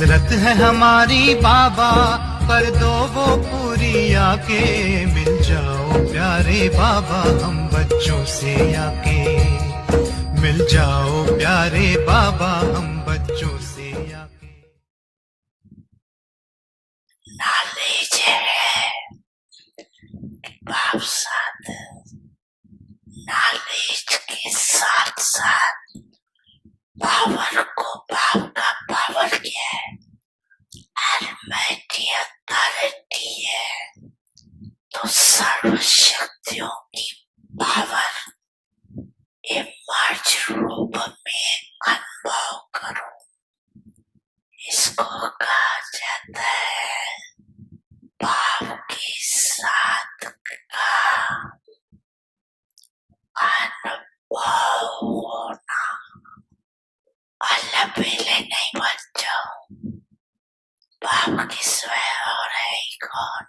हसरत है हमारी बाबा, कर दो वो पूरी आके। मिल जाओ प्यारे बाबा हम बच्चों से आके। मिल जाओ प्यारे बाबा हम बच्चों से आके। नॉलेज है बाप साथ, नॉलेज के साथ साथ पावर को, बाप का पावर क्या है? अलमाइटी अथॉरिटी है। तो सर्व शक्तियों की पावर इमर्ज रूप में अनुभव करो। इसको कहा जाता है बाप के साथ का अनुभव होना। अल्लाह पहले नहीं बन जाओ। बाप के सिवाय और है ही कौन?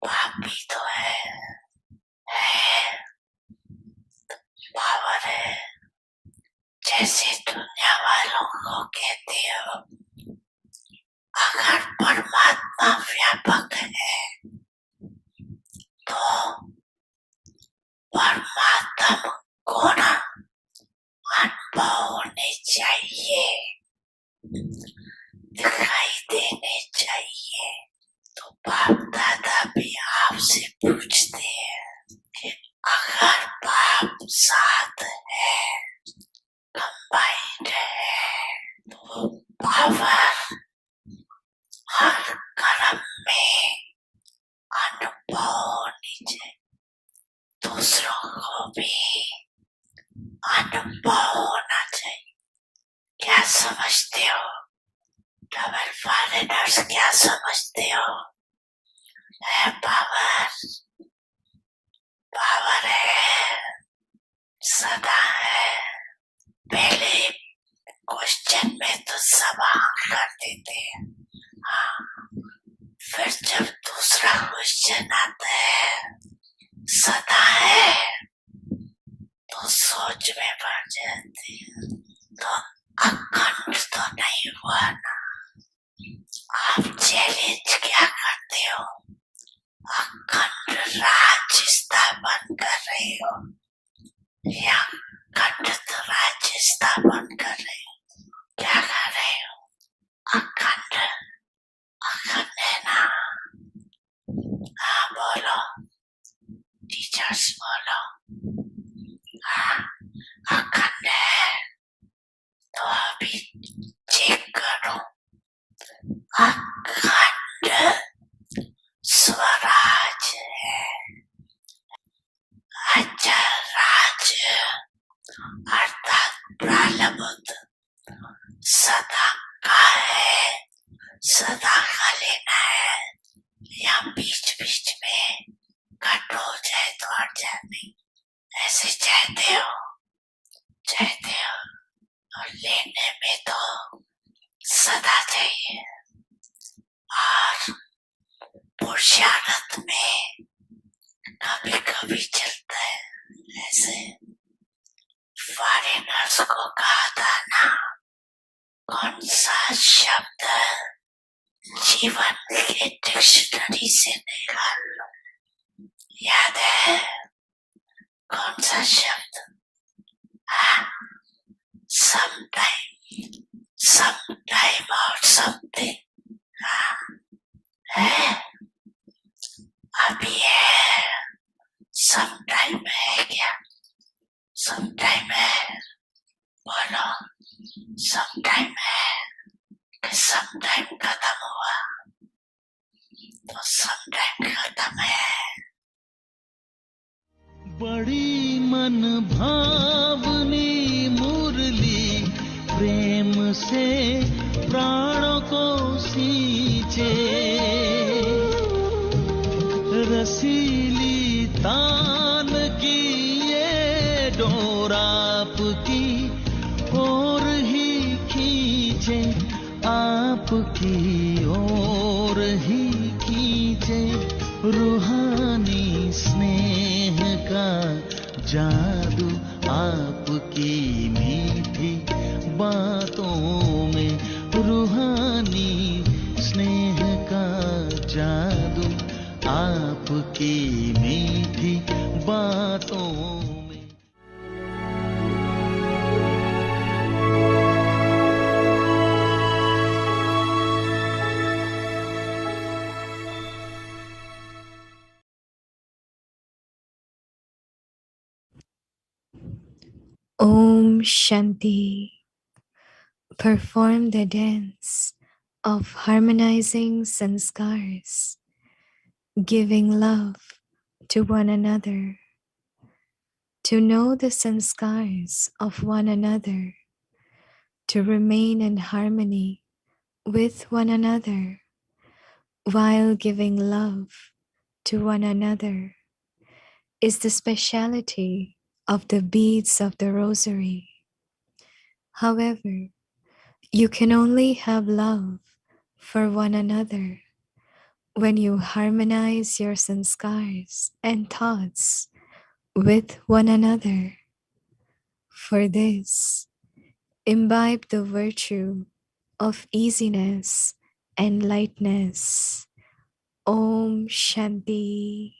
बाप भी तो है पावर है। जैसे दुनिया वालों को कहते हो, अगर परमात्मा व्यापक है तो परमात्मा को ना अनुभव होने चाहिए, दिखाई देने चाहिए। तो बाप दादा भी आपसे पूछते हैं कि अगर बाप साथ है, कंबाइंड है, तो पावर हर कर्म में अनुभव होनी चाहिए। दूसरों को भी अनुभव होना चाहिए। क्या समझते हो डबल फॉरेनर्स? क्या समझते हो? है पावर, पावर है, सदा है। पहले क्वेश्चन में तो सब कर देते हैं, फिर जब दूसरा क्वेश्चन आता है सदा है तो सोच में पड़ जाते हैं। तो अखंड तो नहीं हुआ ना। आप चैलेंज क्या करते हो? अखंड राज्य स्थापन कर रहे हो या अखंड राज्य स्थापन कर रहे हो? क्या कर रहे हो? अखंड, अखंड है ना? हाँ बोलो, टीचर्स बोलो। हाँ अखंड है तो अभी चेक करो। अखंड स्वराज है, अचल राज्य अर्थात प्रालब्ध सदा का है, सदा का लेना है या बीच बीच में कट हो जाए तो हट जाए। ऐसे चाहते हो और लेने में तो सदा चाहिए। और पुरुषार्थ में कभी कभी चलता है। ऐसे फॉरेनर्स को कहा था ना, कौन सा शब्द जीवन के डिक्शनरी से निकाल लो। याद है कौन सा शब्द? sometime और something है। अभी है, sometime है क्या? sometime है, बोलो sometime है कि sometime खत्म हुआ? तो sometime खत्म है। बड़ी मन भावनी मुरली प्रेम से प्राणों को सींचे, रसीली तान की ये डोर आपकी ओर ही खींचे, आपकी ओर ही खींचे। रूहानी स्नेह का जादू आपकी मीठी बातों में, रूहानी Om Shanti. Perform the dance of harmonizing sanskars, giving love to one another, to know the sanskars of one another, to remain in harmony with one another while giving love to one another is the speciality of the beads of the rosary. However, you can only have love for one another when you harmonize your sanskars and thoughts with one another. For this, imbibe the virtue of easiness and lightness. Om Shanti.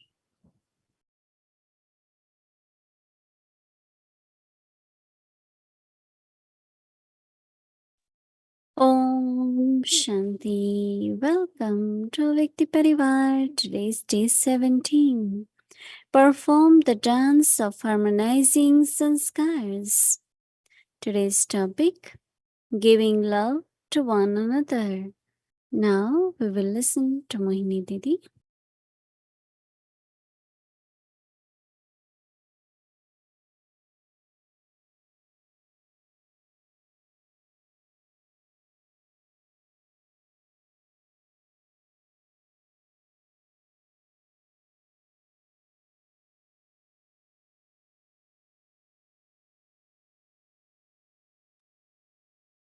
Om Shanti. Welcome to Vikti Parivar. Today's day 17. Perform the dance of harmonizing sanskars. Today's topic, giving love to one another. Now we will listen to Mohini Didi.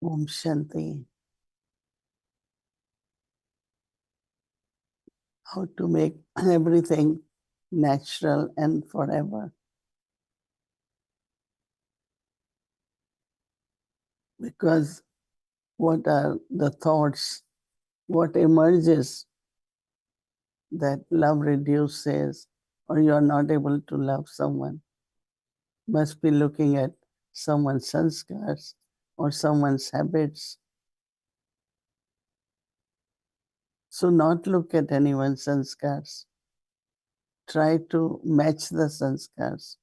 Om Shanti. How to make everything natural and forever. Because what are the thoughts, what emerges that love reduces or you are not able to love someone, must be looking at someone's sanskars or someone's habits. So not look at anyone's sanskars. Try to match the sanskars.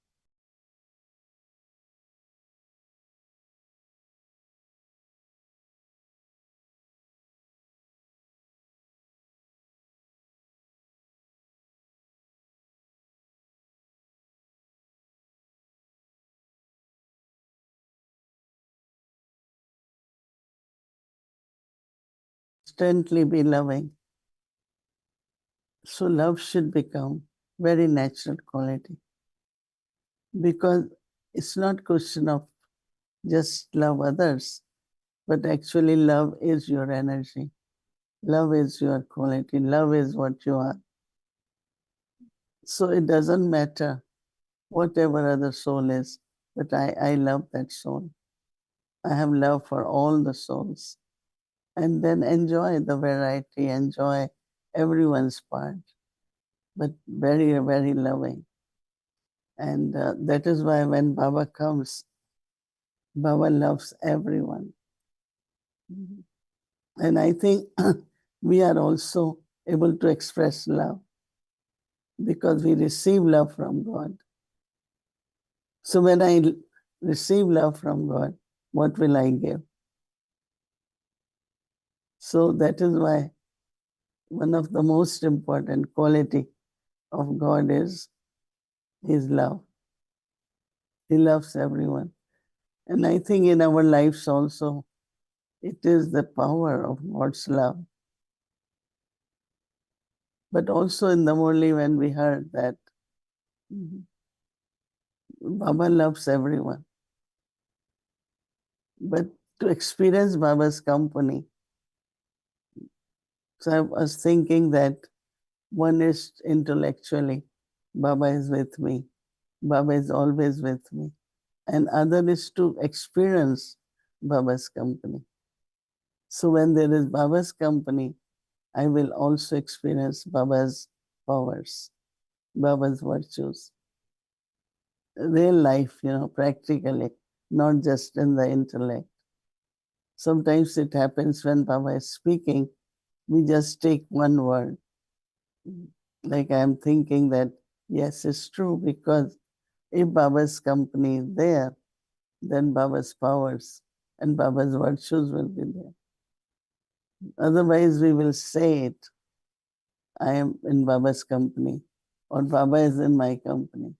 Constantly be loving. So love should become very natural quality. Because it's not question of just love others, but actually love is your energy. Love is your quality. Love is what you are. So it doesn't matter whatever other soul is, but I love that soul. I have love for all the souls. And then enjoy the variety, enjoy everyone's part, but very, very loving. And that is why when Baba comes, Baba loves everyone. And I think we are also able to express love because we receive love from God. So when I receive love from God, what will I give? So that is why one of the most important quality of God is His love. He loves everyone. And I think in our lives also, it is the power of God's love. But also in the Murli, when we heard that Baba loves everyone. But to experience Baba's company, so I was thinking that one is intellectually, Baba is with me, Baba is always with me. And other is to experience Baba's company. So when there is Baba's company, I will also experience Baba's powers, Baba's virtues. Real life, practically, not just in the intellect. Sometimes it happens when Baba is speaking, we just take one word. Like I am thinking that, yes, it's true, because if Baba's company is there, then Baba's powers and Baba's virtues will be there. Otherwise, we will say it, I am in Baba's company, or Baba is in my company.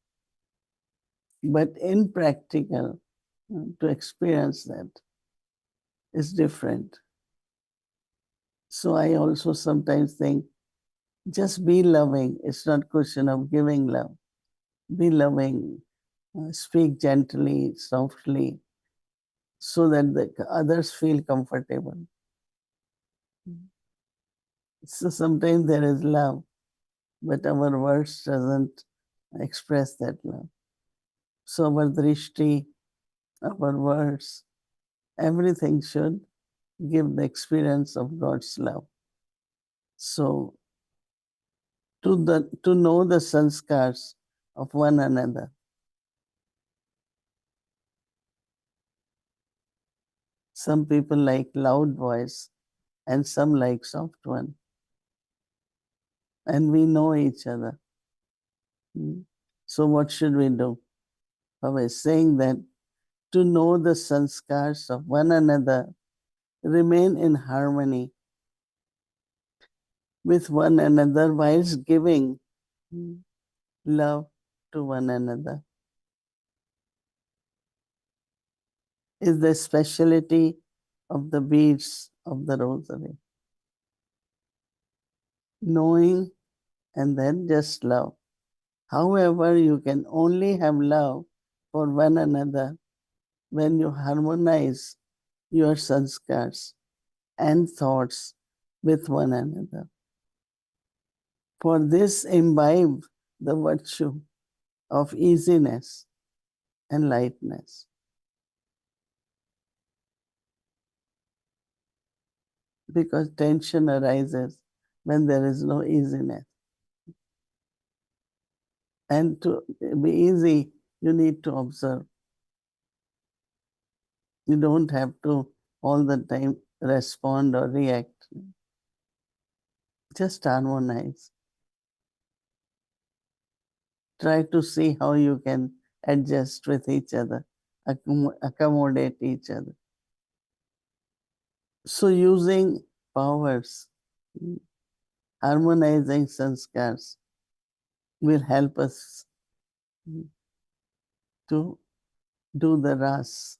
But in practical, to experience that is different. So I also sometimes think, just be loving. It's not question of giving love. Be loving. Speak gently, softly, so that the others feel comfortable. So sometimes there is love, but our words doesn't express that love. So our drishti, our words, everything should give the experience of God's love. So to know the sanskars of one another. Some people like loud voice and some like soft one. And we know each other. So what should we do? Baba is saying that to know the sanskars of one another, remain in harmony with one another whilst giving love to one another, is the speciality of the beads of the rosary. Knowing and then just love. However, you can only have love for one another when you harmonize your sanskars and thoughts with one another. For this, imbibe the virtue of easiness and lightness. Because tension arises when there is no easiness. And to be easy, you need to observe. You don't have to all the time respond or react. Just harmonize. Try to see how you can adjust with each other, accommodate each other. So using powers, harmonizing sanskars will help us to do the ras.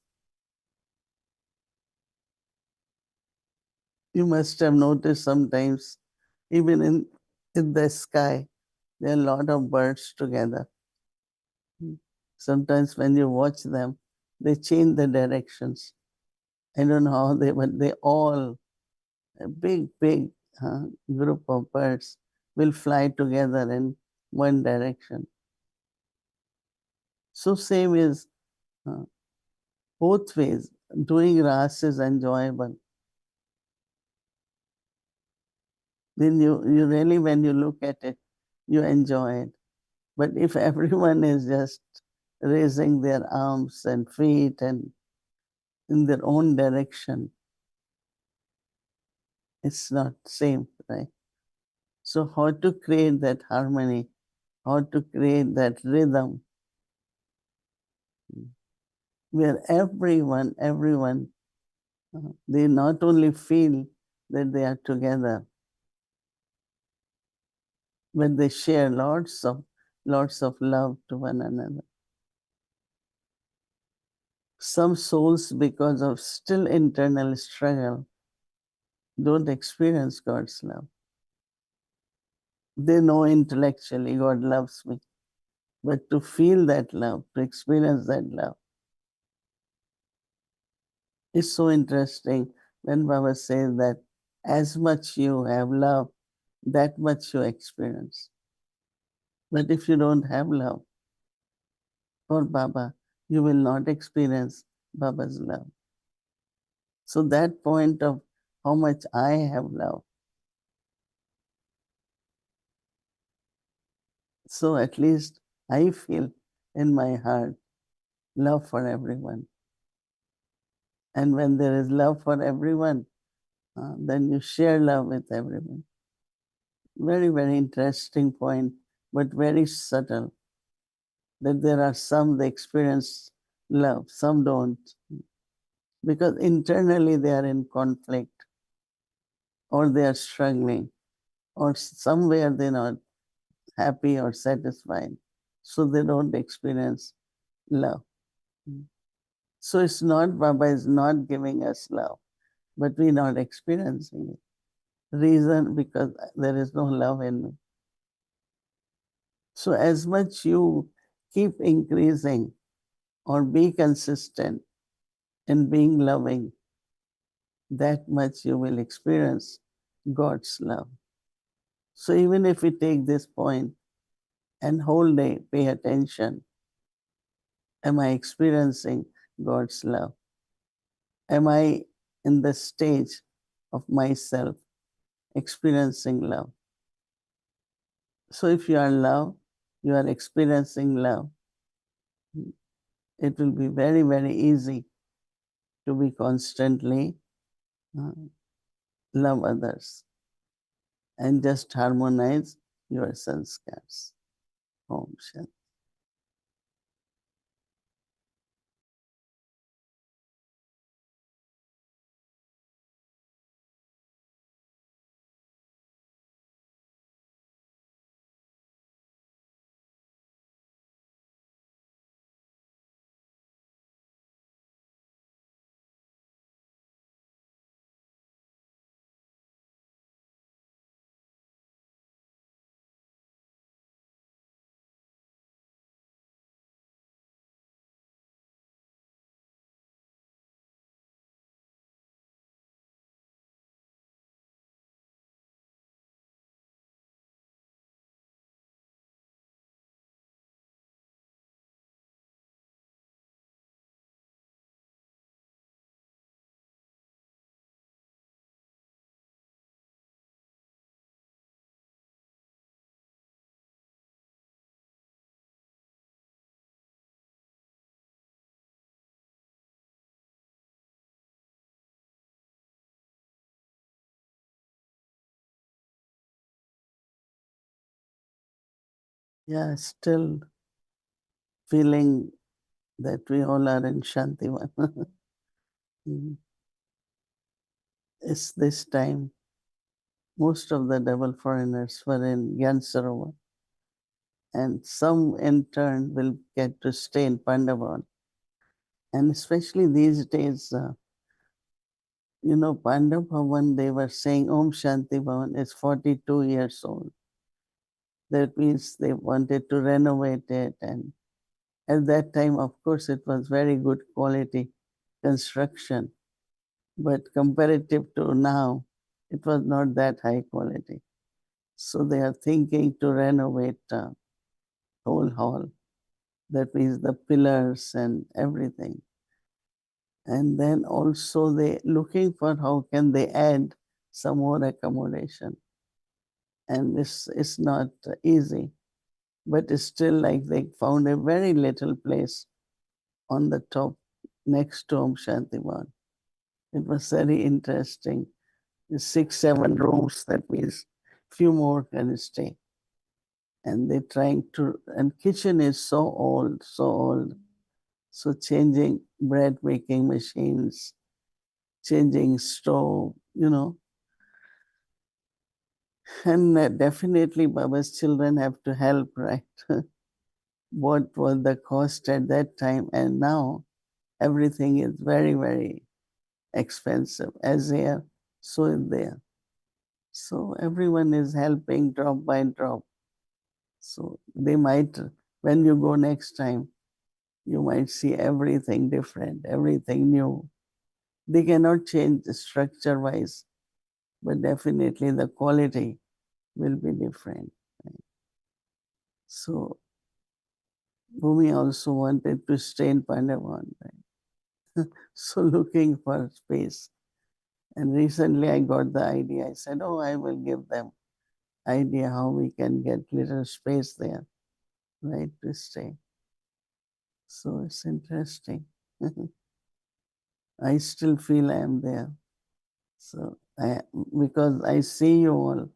You must have noticed sometimes, even in the sky, there are a lot of birds together. Sometimes when you watch them, they change the directions. I don't know how but they all, a big group of birds will fly together in one direction. So same is both ways. Doing ras is enjoyable. Then you really, when you look at it, you enjoy it. But if everyone is just raising their arms and feet and in their own direction, it's not same, right? So how to create that harmony, how to create that rhythm where everyone, they not only feel that they are together, but they share lots of love to one another. Some souls, because of still internal struggle, don't experience God's love. They know intellectually God loves me, but to feel that love, to experience that love, is so interesting when Baba says that as much you have love, that much you experience. But if you don't have love for Baba, you will not experience Baba's love. So that point of how much I have love. So at least I feel in my heart love for everyone. And when there is love for everyone, then you share love with everyone. Very, very interesting point, but very subtle. That there are some they experience love, some don't. Because internally they are in conflict, or they are struggling, or somewhere they're not happy or satisfied. So they don't experience love. So it's not, Baba is not giving us love, but we're not experiencing it. Reason, because there is no love in me. So as much you keep increasing or be consistent in being loving, that much you will experience God's love. So even if we take this point and whole day pay attention, am I experiencing God's love? Am I in the stage of myself experiencing love? So if you are love, you are experiencing love, it will be very, very easy to be constantly love others and just harmonize your sanskars. Om Shanti. Yeah, still feeling that we all are in Shantivan. It's this time, most of the double foreigners were in Gyansarovar, and some in turn will get to stay in Pandavan. And especially these days, Pandav Bhavan, they were saying Om Shanti Bhavan is 42 years old. That means they wanted to renovate it. And at that time, of course, it was very good quality construction. But comparative to now, it was not that high quality. So they are thinking to renovate whole hall. That means the pillars and everything. And then also they looking for how can they add some more accommodation. And this is not easy, but it's still like they found a very little place on the top next to Om Shantivan. It was very interesting. 6, 7 rooms, that means few more can stay. And they're trying to, and kitchen is so old, so old. So changing bread making machines, changing stove, and definitely Baba's children have to help, right? What was the cost at that time, and now everything is very, very expensive. As here, so is there. So everyone is helping drop by drop. So they might, when you go next time, you might see everything different, everything new. They cannot change the structure wise, but definitely the quality will be different. Right? So Bhumi also wanted to stay in Pandavan, right? So looking for space. And recently I got the idea. I said, oh, I will give them idea how we can get little space there, right, to stay. So it's interesting. I still feel I am there. So because I see you all,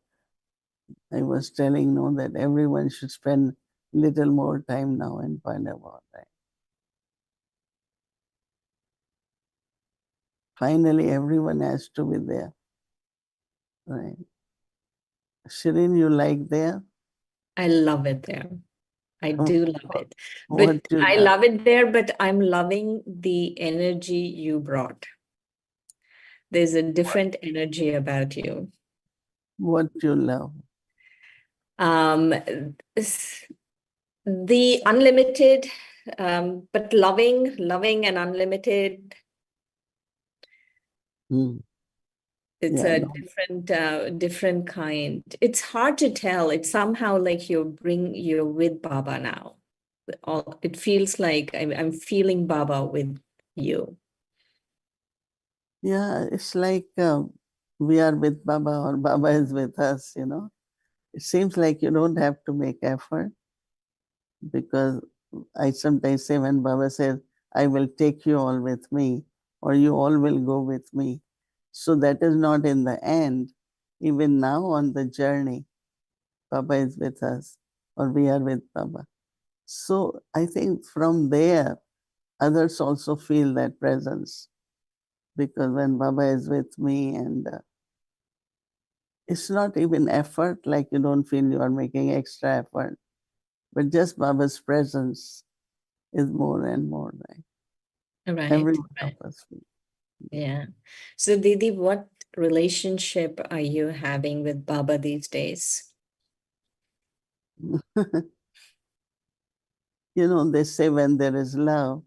I was telling no that everyone should spend little more time now in Pandavan, right? finally everyone has to be there. Right. Shirin, you like there? I love it there. I do love it. What But you I love? love it there, but I'm loving the energy you brought. There's a different energy about you. What you love? Um, the unlimited, but loving and unlimited. Hmm. It's Yeah, a no. different kind. It's hard to tell. It's somehow like you're with Baba now. It feels like I'm feeling Baba with you. Yeah, it's like we are with Baba or Baba is with us, you know. It seems like you don't have to make effort, because I sometimes say when Baba says, I will take you all with me, or you all will go with me. So that is not in the end. Even now on the journey, Baba is with us, or we are with Baba. So I think from there, others also feel that presence, because when Baba is with me, and it's not even effort, like you don't feel you are making extra effort, but just Baba's presence is more and more, right? Every Right, one of right. us feel. Yeah. So Didi, what relationship are you having with Baba these days? You know, they say when there is love,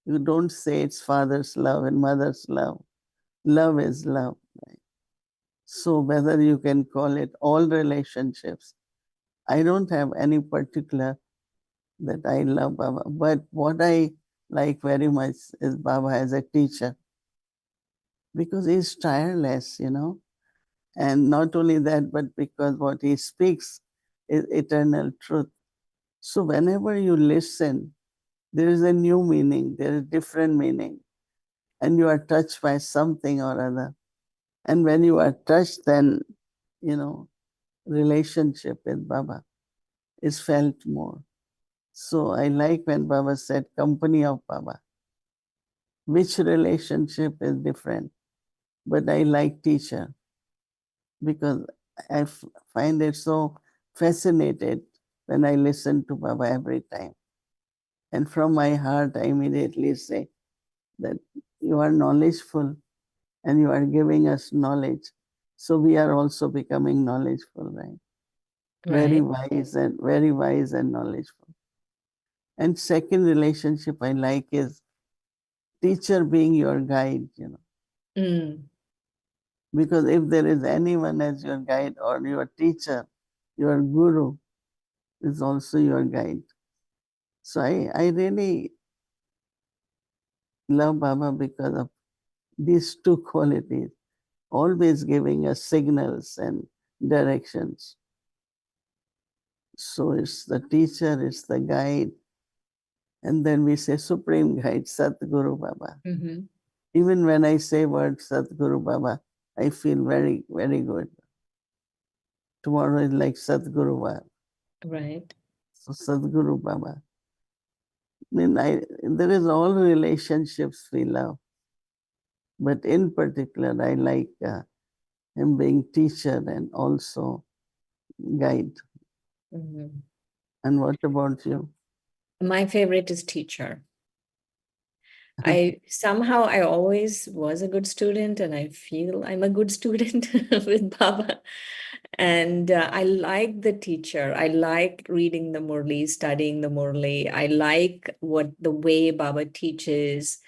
you don't say it's father's love and mother's love. Love is love, right? So whether you can call it all relationships, I don't have any particular that I love Baba. But what I like very much is Baba as a teacher, because he's tireless, you know. And not only that, but because what he speaks is eternal truth. So whenever you listen, there is a new meaning, there is different meaning, and you are touched by something or other. And when you are touched, then, you know, relationship with Baba is felt more. So I like when Baba said, company of Baba. Which relationship is different? But I like teacher, because I find it so fascinated when I listen to Baba every time. And from my heart, I immediately say that you are knowledgeful and you are giving us knowledge. So we are also becoming knowledgeful, right? Right. Very wise and knowledgeful. And second relationship I like is teacher being your guide, you know. Mm. Because if there is anyone as your guide or your teacher, your guru is also your guide. So I really love Baba because of these two qualities, always giving us signals and directions. So it's the teacher, it's the guide, and then we say Supreme Guide, Satguru Baba. Mm-hmm. Even when I say word Satguru Baba, I feel very, very good. Tomorrow is like Satguru Baba. Right. So Sadguru Baba. I mean, there is all relationships we love, but in particular, I like him being teacher and also guide. Mm-hmm. And what about you? My favorite is teacher. I always was a good student, and I feel I'm a good student with Baba. And I like the teacher. I like reading the Murli, studying the Murli. I like what the way Baba teaches.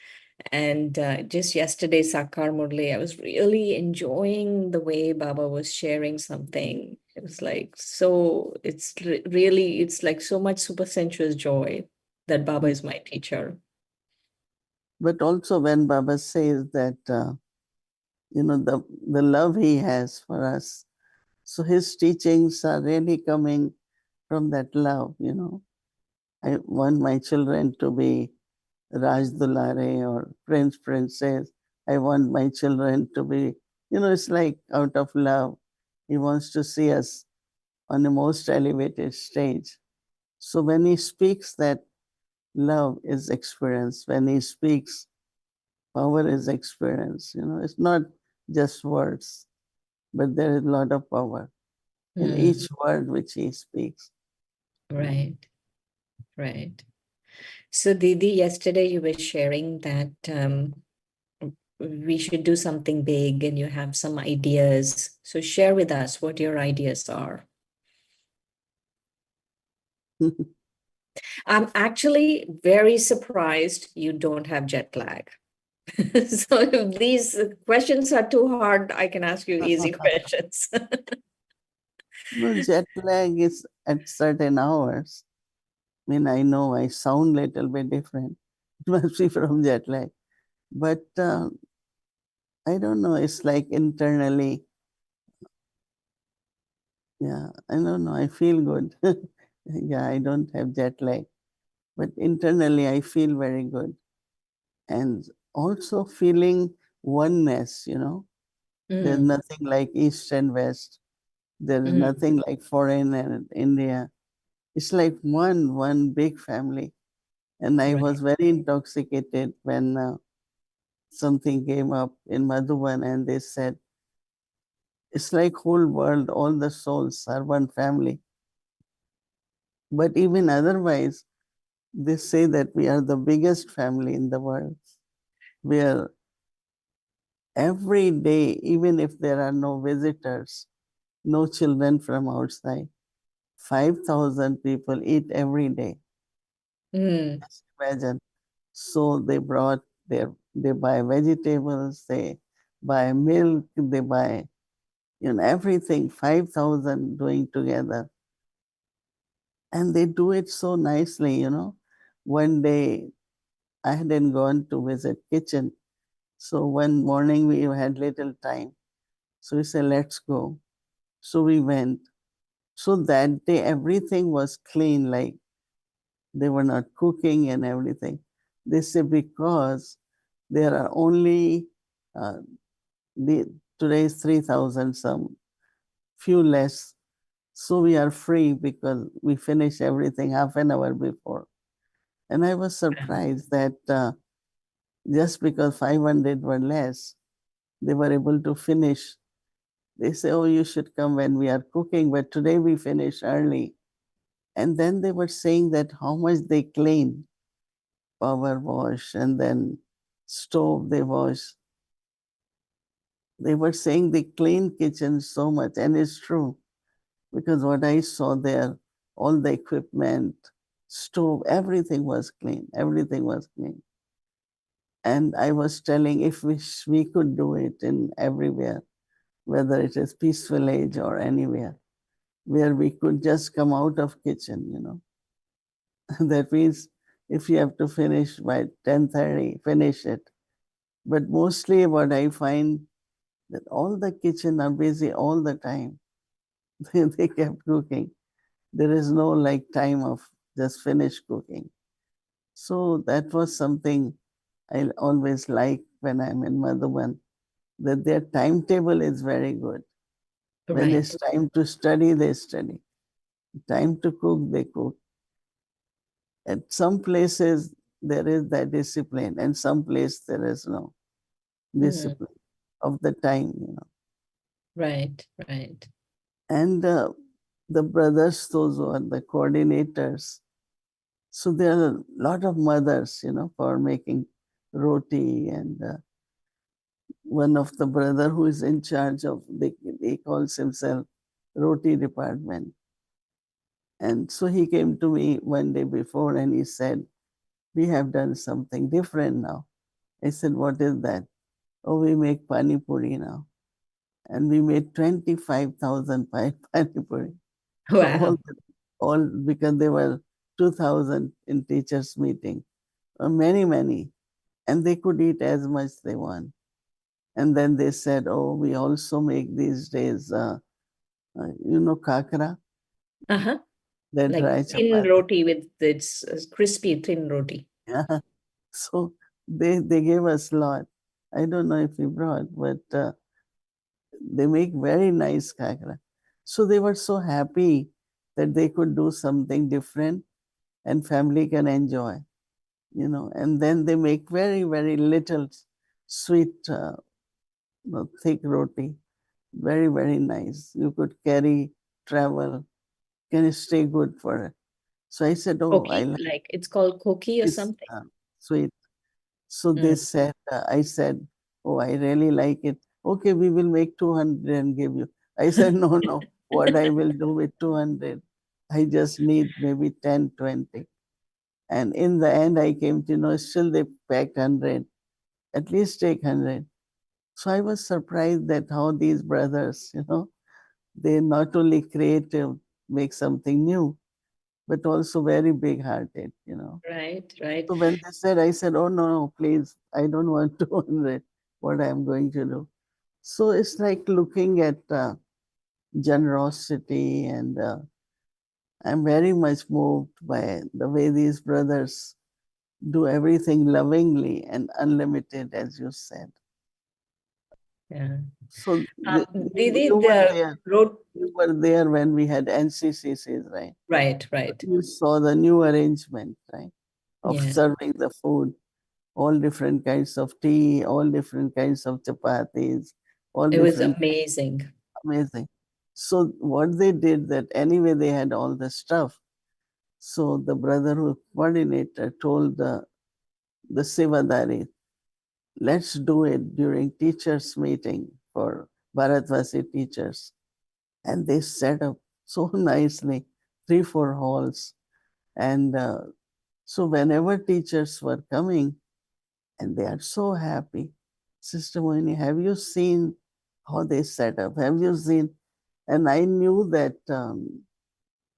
And just yesterday, Sakar Murli, I was really enjoying the way Baba was sharing something. It was like so. Really, it's like so much super sensuous joy that Baba is my teacher. But also when Baba says that, you know, the love he has for us, so his teachings are really coming from that love, you know. I want my children to be Raj Dulare or Prince Princess. I want my children to be, you know, it's like out of love. He wants to see us on the most elevated stage. So when he speaks, that love is experienced. When he speaks, Power is experience, it's not just words, but there is a lot of power in each word which he speaks. Right, right. So, Didi, yesterday you were sharing that we should do something big and you have some ideas. So, share with us what your ideas are. I'm actually very surprised you don't have jet lag. So, if these questions are too hard, I can ask you easy questions. No, jet lag is at certain hours. I mean, I know I sound little bit different. It must be from jet lag. But I don't know. It's like internally, yeah, I don't know. I feel good. Yeah, I don't have jet lag. But internally, I feel very good. And also feeling oneness, There's Mm, nothing like East and West. There is mm, nothing like foreign and India. It's like one big family. And I right. was very intoxicated when something came up in Madhuban and they said, it's like whole world, all the souls are one family. But even otherwise, they say that we are the biggest family in the world. We are every day, even if there are no visitors, no children from outside, 5,000 people eat every day. Mm, Just imagine. So they buy vegetables, they buy milk, they buy everything, 5,000 doing together. And they do it so nicely. One day I hadn't gone to visit kitchen. So one morning we had little time. So we said, let's go. So we went. So that day everything was clean, like they were not cooking and everything. They say because there are only uh, today is 3,000 some, few less. So we are free because we finish everything half an hour before. And I was surprised that just because 500 were less, they were able to finish. They say, oh, you should come when we are cooking, but today we finish early. And then they were saying that how much they clean, power wash, and then stove they wash. They were saying they clean kitchen so much, and it's true because what I saw there, all the equipment, stove, everything was clean. Everything was clean. And I was telling if we could do it in everywhere, whether it is peaceful age or anywhere, where we could just come out of kitchen. That means if you have to finish by 10:30, finish it. But mostly what I find that all the kitchen are busy all the time. They kept cooking. There is no like time of just finish cooking. So that was something I always like when I'm in Madhuban, that their timetable is very good. When right. it's time to study, they study. Time to cook, they cook. At some places, there is that discipline, and some place there is no Mm, discipline of the time. right, right. And the brothers, those who are the coordinators, so there are a lot of mothers, for making roti, and one of the brother who is in charge of, he calls himself roti department. And so he came to me one day before and he said, we have done something different now. I said, what is that? Oh, we make pani puri now. And we made 25,000 pani puri. Wow. all, all because there were 2,000 in teachers meeting, many, many. And they could eat as much they want. And then they said, oh, we also make these days, kakra, Uh-huh. the Like dry thin chapati. roti with its crispy thin roti. Yeah. So they gave us a lot. I don't know if we brought, but they make very nice kakra. So they were so happy that they could do something different and family can enjoy. And then they make very, very little. sweet, thick roti, very, very nice. You could carry, travel, can stay good for it. So I said, oh, I Koki, like like it's called koki or this something. sweet. So they Mm. said, I said, oh, I really like it. Okay, we will make 200 and give you. I said, no, no, what I will do with 200? I just need maybe 10, 20. And in the end, I came to know still they packed 100, at least take 100. So I was surprised that how these brothers, they're not only creative, make something new, but also very big hearted. Right, right. So when they said, I said, oh, no, no, please, I don't want 200, what I'm going to do. So it's like looking at generosity, and I'm very much moved by the way these brothers do everything lovingly and unlimited, as you said. Yeah. So Didi, you were the there. road, You were there when we had NCCCs, right? right, right. You saw the new arrangement, right? Of Yeah, serving the food, all different kinds of tea, all different kinds of chapatis, all it was different, amazing. amazing. So what they did that anyway they had all the stuff. So the brotherhood coordinator told the Sevadari, let's do it during teachers' meeting for Bharatvasi teachers. And they set up so nicely, 3, 4 halls. And so whenever teachers were coming, and they are so happy. Sister Mohini, have you seen how they set up? Have you seen? And I knew that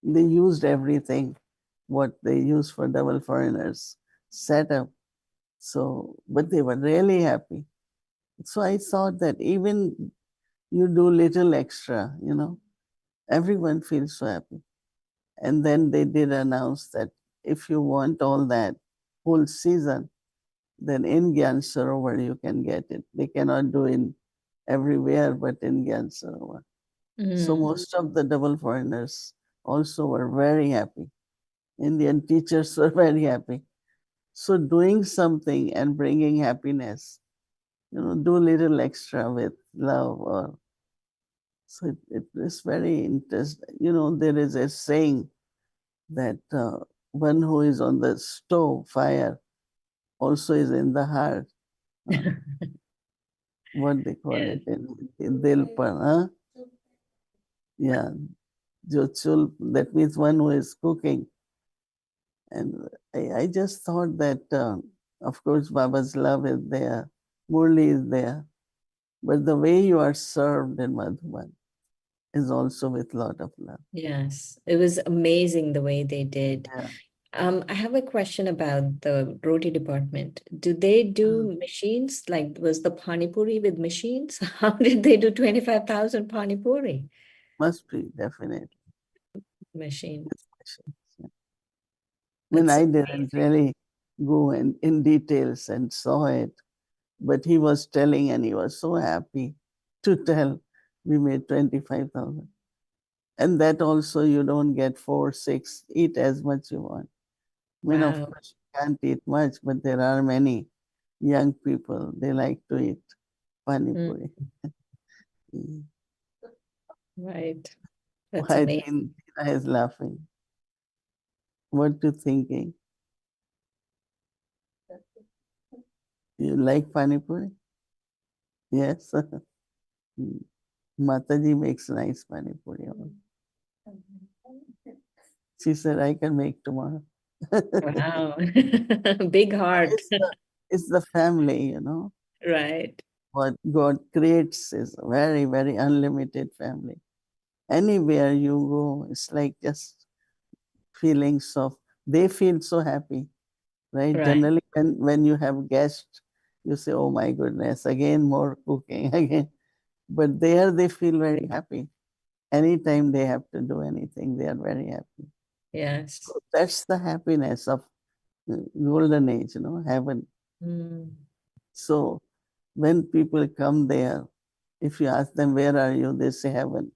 they used everything what they use for double foreigners set up. So, but they were really happy. So I thought that even you do little extra, everyone feels so happy. And then they did announce that if you want all that whole season, then in Gyan Sarovar you can get it. They cannot do it everywhere, but in Gyan Sarovar. So Mm. most of the double foreigners also were very happy. Indian teachers were very happy. So doing something and bringing happiness, do little extra with love, or so it is very interesting. There is a saying that one who is on the stove fire also is in the heart. Uh, what they call Yes. it in Dilpan, huh? Yeah, Jochul, that means one who is cooking. And I just thought that, of course, Baba's love is there, Murli is there, but the way you are served in Madhuban is also with lot of love. Yes, it was amazing the way they did. Yeah. I have a question about the roti department. Do they Mm. do machines? Like, was the pani puri with machines? How did they do 25,000 pani puri Must be, definitely. machine? Yeah. I mean, That's I didn't amazing. really go in details and saw it, but he was telling and he was so happy to tell we made 25,000. And that also you don't get 4, 6, eat as much you want. I mean, of Wow. course, you can't eat much, but there are many young people, they like to eat pani Mm, puri. Mm. right. That's Why amazing. Tina is laughing? What you thinking? You like pani puri? Yes. Mm. Mataji makes nice pani puri. She said, I can make tomorrow. Wow. Big heart. It's the family. Right. What God creates is a very, very unlimited family. Anywhere you go, it's like just feelings of, they feel so happy, right? Right. Generally, when you have guests, you say, oh my goodness, again more cooking, again. But there they feel very happy. Anytime they have to do anything, they are very happy. Yes. So that's the happiness of golden age, heaven. Mm. So when people come there, if you ask them, where are you? They say heaven.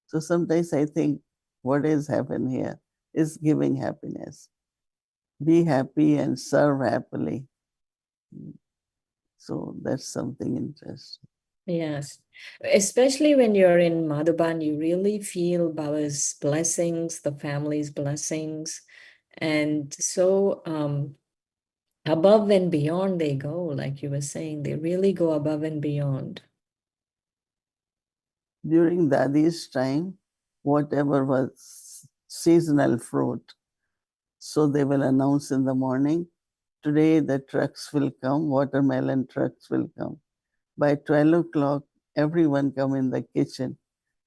So sometimes I think, what is heaven here? Is giving happiness. Be happy and serve happily. So that's something interesting. Yes. Especially when you're in Madhuban, you really feel Baba's blessings, the family's blessings. And so above and beyond they go, like you were saying, they really go above and beyond. During Dadi's time, whatever was seasonal fruit, so they will announce in the morning, today the trucks will come, watermelon trucks will come. By 12 o'clock, everyone come in the kitchen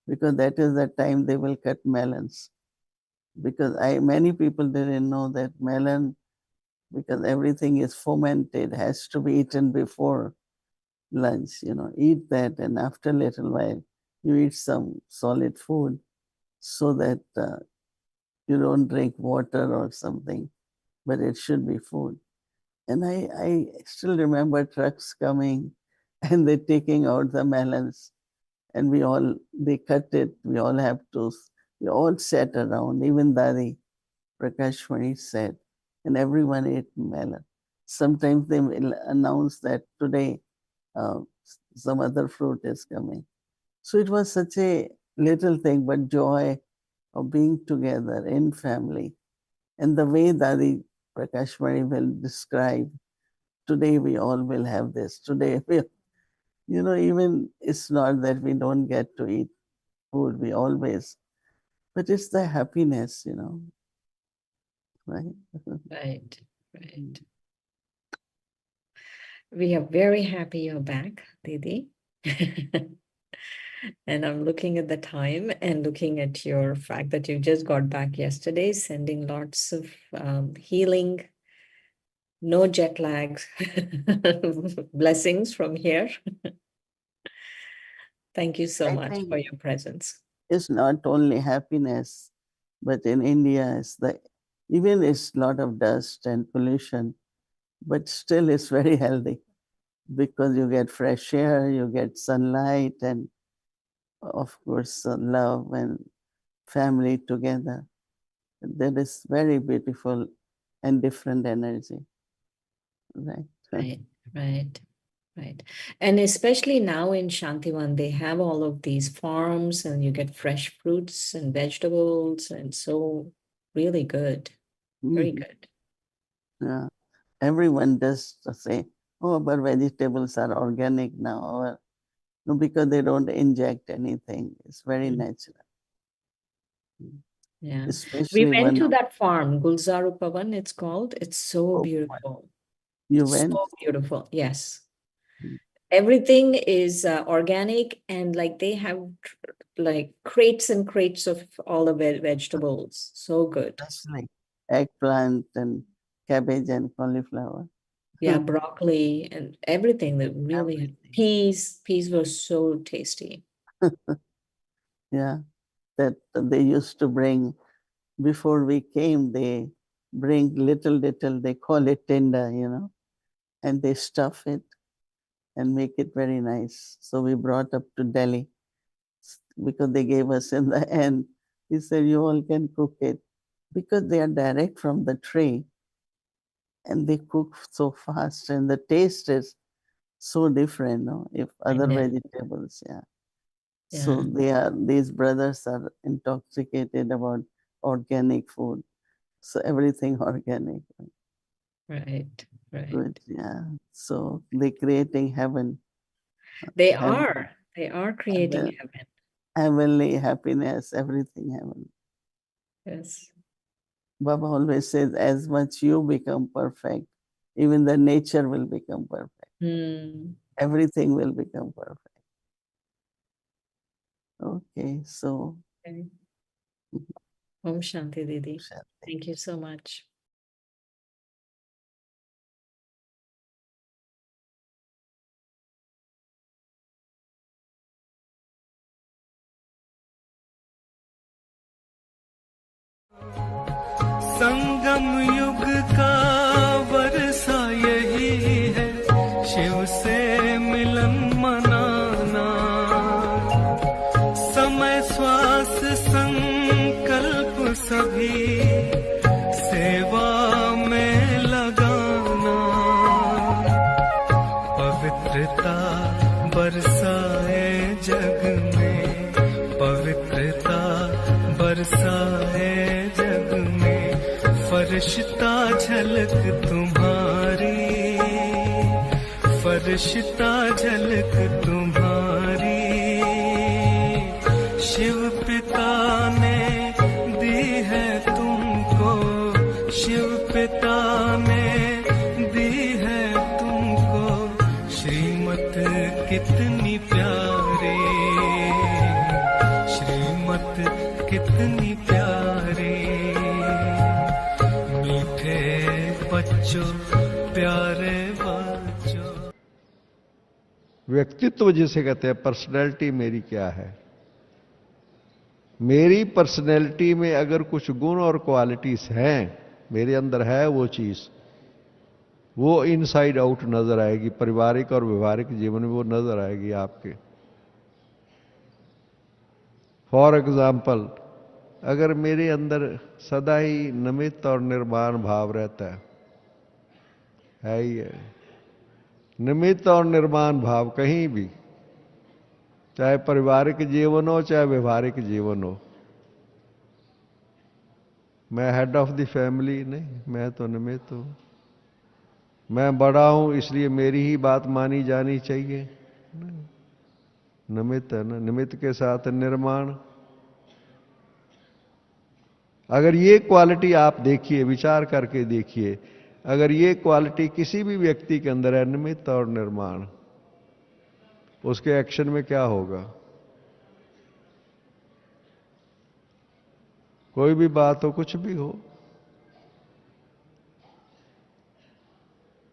because that is the time they will cut melons. Because many people didn't know that melon, because everything is fermented, has to be eaten before lunch. Eat that, and after a little while, you eat some solid food so that you don't drink water or something, but it should be food. And I still remember trucks coming and they taking out the melons, and they cut it. We all sat around, even Dadi Prakashmani said, and everyone ate melon. Sometimes they will announce that today some other fruit is coming. So it was such a little thing, but joy of being together in family. And the way Dadi Prakashmani will describe, today we all will have this. Today even it's not that we don't get to eat food, we always, but it's the happiness, right? Right, right. We are very happy you're back, Didi. And I'm looking at the time and looking at your fact that you just got back yesterday, sending lots of healing, no jet lags, blessings from here. Thank you so I much think for your presence. it's not only happiness, but in India, even it's a lot of dust and pollution, but still it's very healthy because you get fresh air, you get sunlight, and of course, love and family together. That is very beautiful and different energy, right? Right, right, right. And especially now in Shantivan, they have all of these farms and you get fresh fruits and vegetables, and so really good, very Mhm. good. Yeah. Everyone does say, oh, but vegetables are organic now, or no, because they don't inject anything. It's very Mm. natural. Yeah. We Especially went to one, that farm, Gulzaru Pavan, it's called. It's so oh, beautiful. you So went? beautiful. Yes. Everything is organic, and like they have like crates and crates of all the vegetables. So good. That's like eggplant and cabbage and cauliflower. Yeah, broccoli and everything that really Everything. peas were so tasty. Yeah, that they used to bring before we came. They bring little, they call it tenda, and they stuff it and make it very nice. So we brought up to Delhi because they gave us in the end. He said, you all can cook it because they are direct from the tree and they cook so fast and the taste is so different, no? If I other know. vegetables, yeah. So Yeah, these brothers are intoxicated about organic food. So everything organic. right, right. Good, yeah. So they creating heaven, They heaven, are. They are creating heaven, heaven. heavenly happiness, everything heaven. Yes. Baba always says, as much you become perfect, even the nature will become perfect. Hmm. Everything will become perfect. Okay, so Okay. Om Shanti Didi. Shanti. Thank you so much. संगम युग का वर्षा यही है, शिव से मिलन मनाना। समय श्वास संकल्प सभी सेवा में लगाना। बरसाए जग में, पवित्रता बरसाए जग में, फरिश्ता झलक तुम्हारी, फरिश्ता झलक तुम्हारी। शिव पिता ने दी है तुमको, शिव पिता ने दी है तुमको, श्रीमत कितनी प्यारी, श्रीमत कितनी प्यारी। मीठे बच्चों, प्यारे बच्चों। व्यक्तित्व जिसे कहते हैं, पर्सनैलिटी मेरी क्या है। मेरी पर्सनैलिटी में अगर कुछ गुण और क्वालिटीज हैं, मेरे अंदर है वो चीज, वो इनसाइड आउट नजर आएगी। पारिवारिक और व्यवहारिक जीवन में वो नजर आएगी आपके। फॉर एग्जाम्पल, अगर मेरे अंदर सदा ही नमित और निर्माण भाव रहता है ही है, निमित्त और निर्माण भाव कहीं भी, चाहे पारिवारिक जीवन हो चाहे व्यवहारिक जीवन हो। मैं हेड ऑफ द फैमिली नहीं, मैं तो निमित्त हूं। मैं बड़ा हूं इसलिए मेरी ही बात मानी जानी चाहिए, निमित्त है ना। निमित्त के साथ निर्माण। अगर ये क्वालिटी आप देखिए, विचार करके देखिए, अगर ये क्वालिटी किसी भी व्यक्ति के अंदर है, निमित्त और निर्माण, उसके एक्शन में क्या होगा। कोई भी बात हो, कुछ भी हो,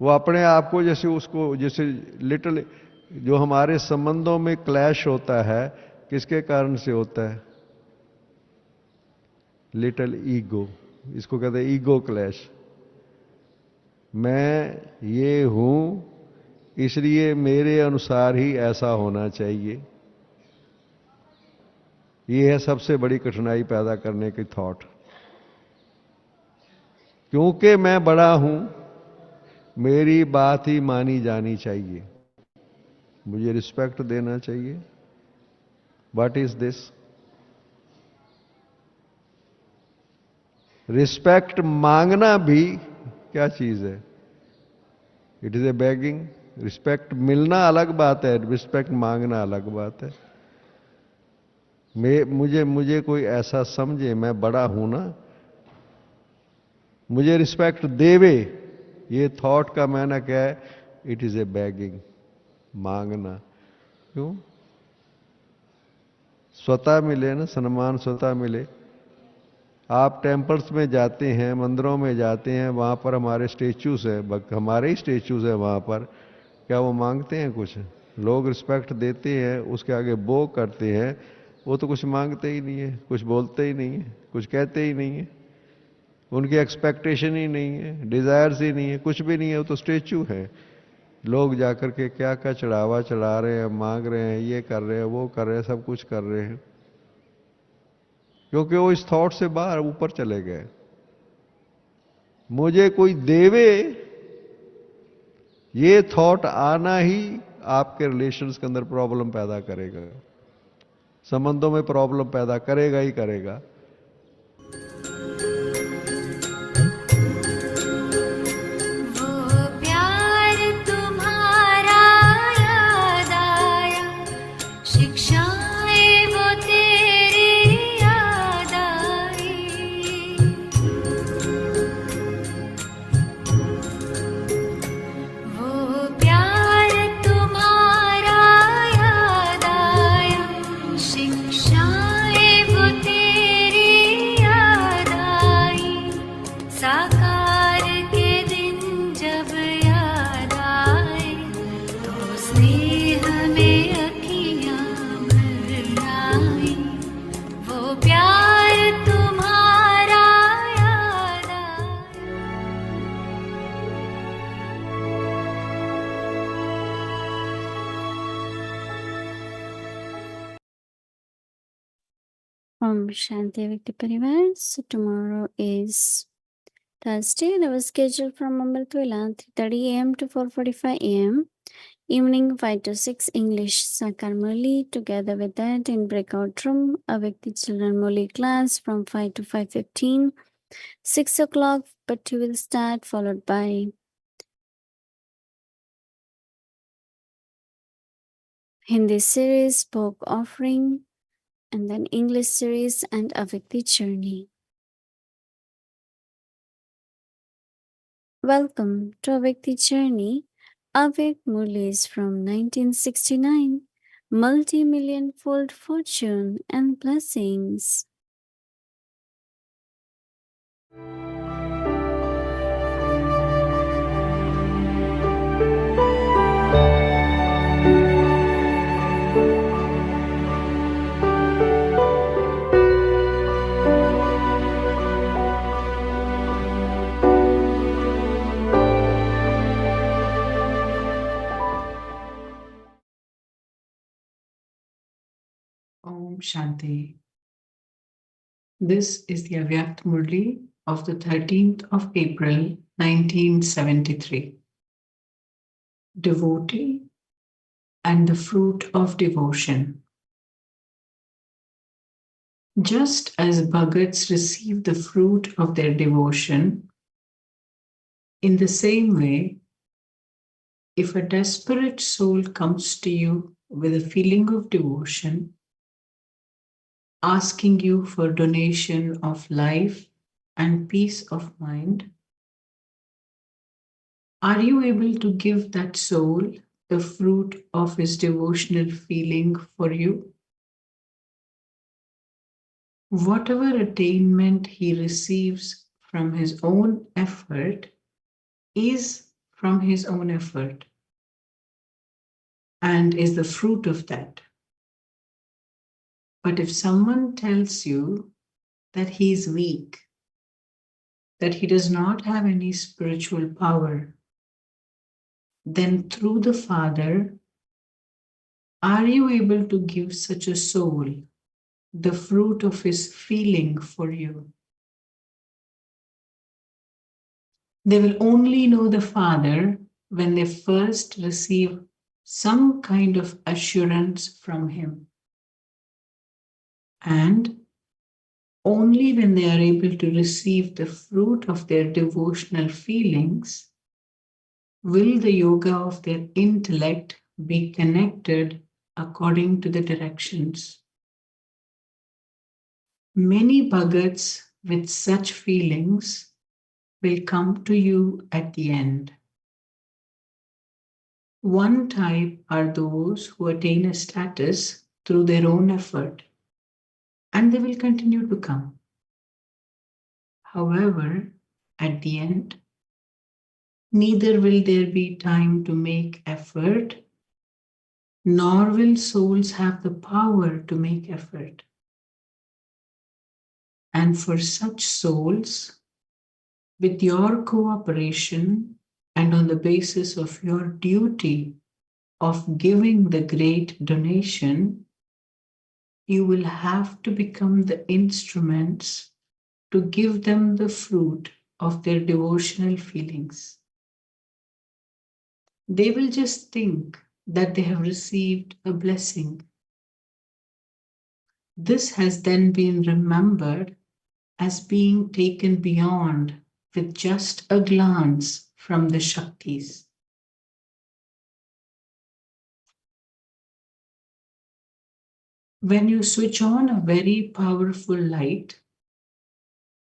वो अपने आप को जैसे उसको, जैसे लिटिल जो हमारे संबंधों में क्लैश होता है, किसके कारण से होता है। लिटिल ईगो, इसको कहते हैं ईगो क्लैश। मैं ये हूं इसलिए मेरे अनुसार ही ऐसा होना चाहिए। ये है सबसे बड़ी कठिनाई पैदा करने की थॉट। क्योंकि मैं बड़ा हूं, मेरी बात ही मानी जानी चाहिए, मुझे रिस्पेक्ट देना चाहिए। What is this? रिस्पेक्ट मांगना भी क्या चीज है? It is a begging. Respect मिलना अलग बात है, रिस्पेक्ट मांगना अलग बात है। मुझे कोई ऐसा समझे, मैं बड़ा हूं ना, मुझे रिस्पेक्ट देवे, ये थॉट का मायना क्या है? इट इज ए बेगिंग, मांगना। क्यों? स्वतः मिले ना, सम्मान स्वतः मिले। आप टेम्पल्स में जाते हैं, मंदिरों में जाते हैं, वहां पर हमारे स्टेच्यूज है, हमारे ही स्टेच्यूज है वहां पर। क्या वो मांगते हैं कुछ? लोग रिस्पेक्ट देते हैं, उसके आगे बो करते हैं, वो तो कुछ मांगते ही नहीं है, कुछ बोलते ही नहीं है, कुछ कहते ही नहीं है, उनकी एक्सपेक्टेशन ही नहीं है, डिजायर्स ही नहीं है, कुछ भी नहीं है, वो तो स्टेच्यू है। लोग जाकर के क्या क्या चढ़ावा चढ़ा रहे हैं, मांग रहे हैं, ये कर रहे हैं, वो कर रहे हैं, सब कुछ कर रहे हैं, क्योंकि वो इस थॉट से बाहर ऊपर चले गए। मुझे कोई देवे, ये थॉट आना ही आपके रिलेशंस के अंदर प्रॉब्लम पैदा करेगा, संबंधों में प्रॉब्लम पैदा करेगा ही करेगा। Om Shanti Vikti Parivar. So tomorrow is Thursday and our schedule from Amrit Vela 3:30 a.m. to 4:45 a.m. Evening 5 to 6 English Sankar Murli. Together with that in breakout room, Avikti Children Murli class from 5 to 5:15. 6 o'clock, but will start, followed by Hindi series, book offering, and then English series and Avikti journey. Welcome to Avikti journey. Avik Murlis from 1969. Multi-million fold fortune and blessings. Om Shanti. This is the Avyakt Murli of the 13th of April, 1973. Devotee and the fruit of devotion. Just as bhagats receive the fruit of their devotion, in the same way, if a desperate soul comes to you with a feeling of devotion, asking you for donation of life and peace of mind, are you able to give that soul the fruit of his devotional feeling for you? Whatever attainment he receives from his own effort is from his own effort and is the fruit of that. But if someone tells you that he is weak, that he does not have any spiritual power, then through the Father, are you able to give such a soul the fruit of his feeling for you? They will only know the Father when they first receive some kind of assurance from him. And only when they are able to receive the fruit of their devotional feelings will the yoga of their intellect be connected according to the directions. Many bhagats with such feelings will come to you at the end. One type are those who attain a status through their own effort, and they will continue to come. However, at the end, neither will there be time to make effort, nor will souls have the power to make effort. And for such souls, with your cooperation and on the basis of your duty of giving the great donation, you will have to become the instruments to give them the fruit of their devotional feelings. They will just think that they have received a blessing. This has then been remembered as being taken beyond with just a glance from the Shaktis. When you switch on a very powerful light,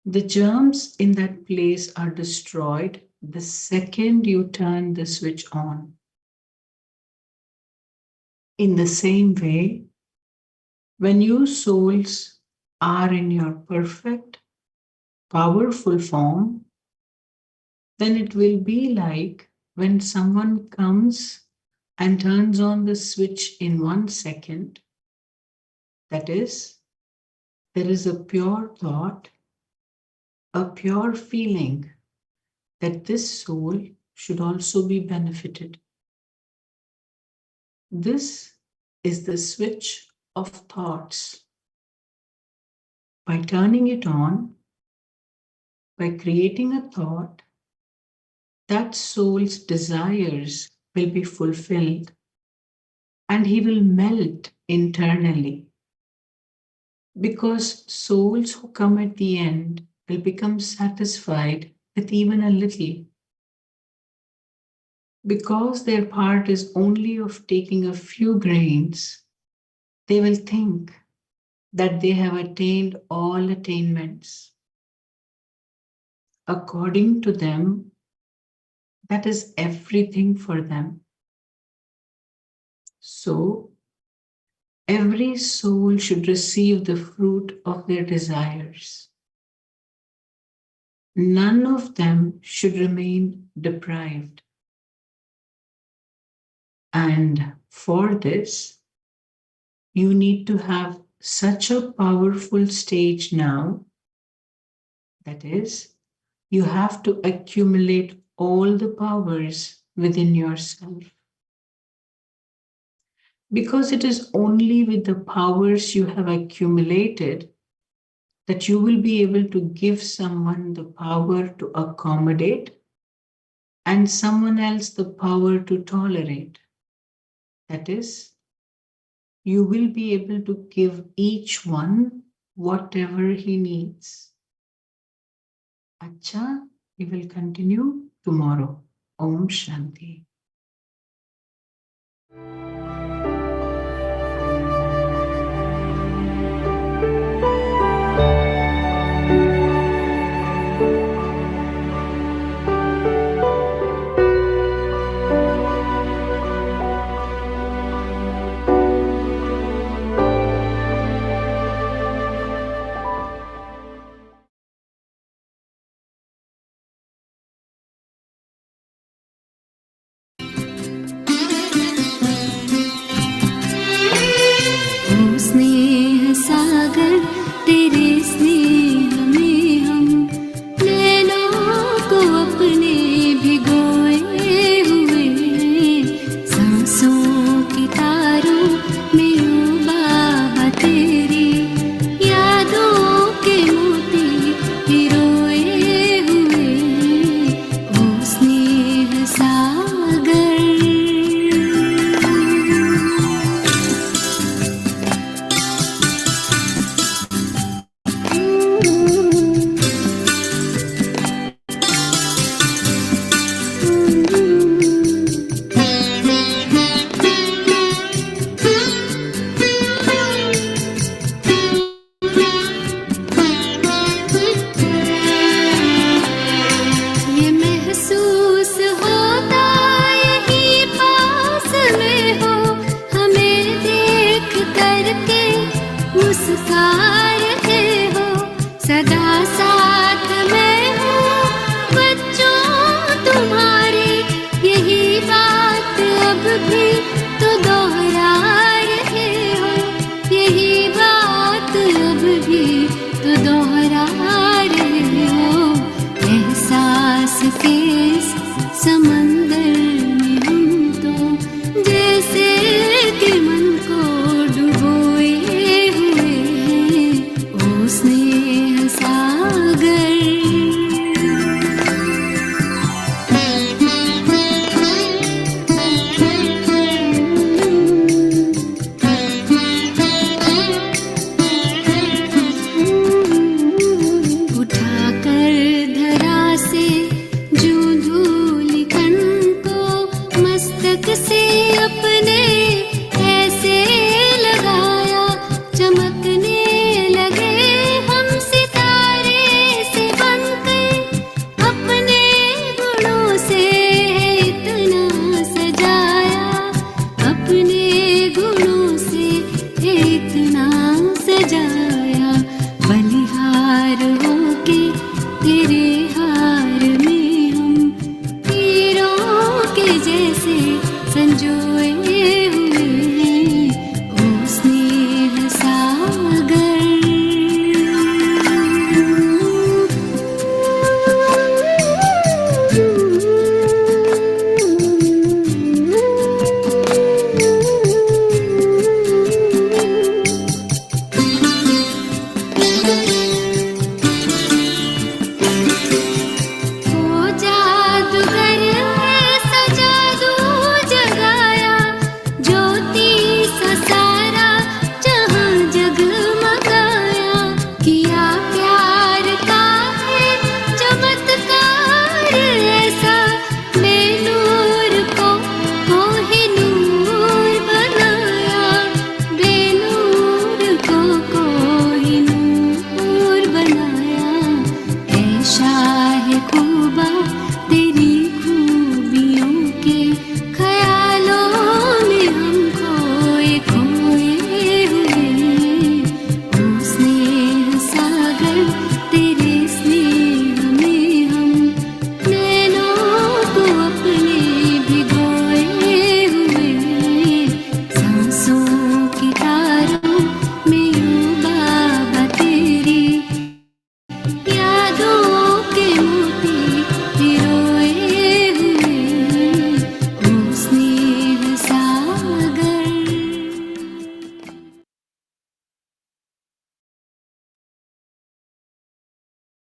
the germs in that place are destroyed the second you turn the switch on. In the same way, when you souls are in your perfect, powerful form, then it will be like when someone comes and turns on the switch in 1 second. That is, there is a pure thought, a pure feeling that this soul should also be benefited. This is the switch of thoughts. By turning it on, by creating a thought, that soul's desires will be fulfilled and he will melt internally. Because souls who come at the end will become satisfied with even a little. Because their part is only of taking a few grains, they will think that they have attained all attainments. According to them, that is everything for them. So, every soul should receive the fruit of their desires. None of them should remain deprived. And for this, you need to have such a powerful stage now. That is, you have to accumulate all the powers within yourself. Because it is only with the powers you have accumulated that you will be able to give someone the power to accommodate and someone else the power to tolerate. That is, you will be able to give each one whatever he needs. Acha, we will continue tomorrow. Om Shanti. स्नेह सागर तेरे स्नेह में हम नैनों को अपने भिगोए हुए सांसों की तारों में ओ बाबा तेरी यादों के मोती पिरोए हुए ओ स्नेह सागर ये महसूस होता यही पास में हो हमें देख करके मुस्का रहे हो सदा साथ में हो बच्चों तुम्हारे यही बात अब भी तो दोहरा रहे हो यही बात अब भी तो दोहरा रहे हो एहसास के इस समंदर में हम तो जैसे कि मन को डुबोए हुए हैं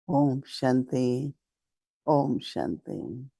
Om Shanti. Om Shanti.